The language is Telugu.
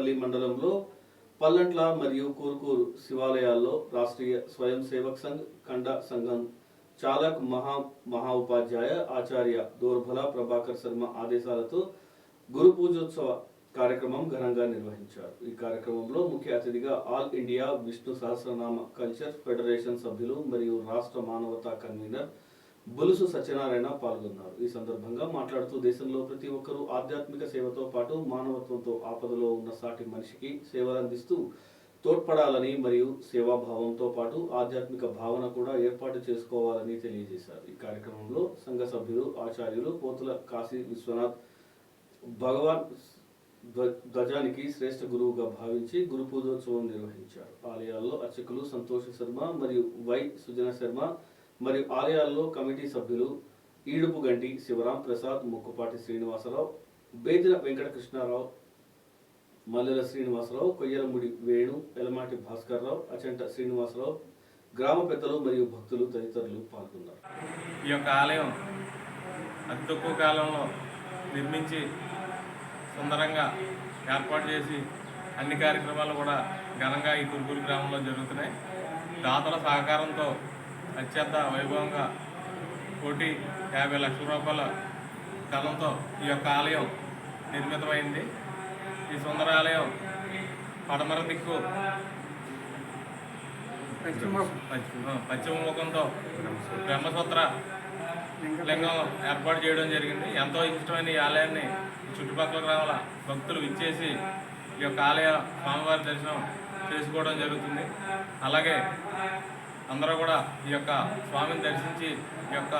తాడేపల్లి మండలంలో పల్లంట్ల మరియు కూర్కూరు శివాలయాల్లో రాష్ట్రీయ స్వయం సేవక్ సంఘ్ కండ సంఘం చాలక్ మహా ఉపాధ్యాయ ఆచార్య దోర్భల ప్రభాకర్ శర్మ ఆదేశాలతో గురు పూజోత్సవ కార్యక్రమం ఘనంగా నిర్వహించారు। ఈ కార్యక్రమంలో ముఖ్య అతిథిగా all India Vishnu Sahasranama culture federation సభ్యులు మరియు రాష్ట్ర మానవతా కన్వీనర్ బులుసు సత్యనారాయణ పాల్గొన్నారు। ఈ సందర్భంగా మాట్లాడుతూ దేశంలో ప్రతి ఒక్కరూ ఆధ్యాత్మిక సేవతో పాటు మానవత్వంతో ఆపదలో ఉన్న సాటి మనిషికి సేవలందిస్తూ తోడ్పడాలని మరియు సేవాభావంతో పాటు ఆధ్యాత్మిక భావన కూడా ఏర్పాటు చేసుకోవాలని తెలియజేశారు। ఈ కార్యక్రమంలో సంఘ సభ్యులు ఆచార్యులు పోతుల కాశీ విశ్వనాథ్ భగవాన్ ధ్వజానికి శ్రేష్ఠ గురువుగా భావించి గురు పూజోత్సవం నిర్వహించారు। ఆలయాల్లో అర్చకులు సంతోష్ శర్మ మరియు వై సుజన శర్మ మరియు ఆలయాల్లో కమిటీ సభ్యులు ఈడుపు గంటి శివరాం ప్రసాద్, ముక్కుపాటి శ్రీనివాసరావు, బేదిన వెంకటకృష్ణారావు, మల్లెల శ్రీనివాసరావు, కొయ్యలముడి వేణు, ఎలమాటి భాస్కర్ రావు, అచంట శ్రీనివాసరావు, గ్రామ పెద్దలు మరియు భక్తులు తదితరులు పాల్గొన్నారు। ఈ యొక్క ఆలయం అతి తక్కువ కాలంలో నిర్మించి సుందరంగా ఏర్పాటు చేసి అన్ని కార్యక్రమాలు కూడా ఘనంగా ఈ కురుకూరు గ్రామంలో జరుగుతున్నాయి। దాతల సహకారంతో అత్యంత వైభవంగా 1,50 లక్షల రూపాయల ధనంతో ఈ యొక్క ఆలయం నిర్మితమైంది। ఈ సుందర ఆలయం పడమర దిక్కు పశ్చిమ ముఖంతో బ్రహ్మసూత్ర లింగం ఏర్పాటు చేయడం జరిగింది। ఎంతో ఇష్టమైన ఈ ఆలయాన్ని చుట్టుపక్కల గ్రామాల భక్తులు విచ్చేసి ఈ యొక్క ఆలయ స్వామివారి దర్శనం చేసుకోవడం జరుగుతుంది। అలాగే అందరూ కూడా ఈ యొక్క స్వామిని దర్శించి ఈ యొక్క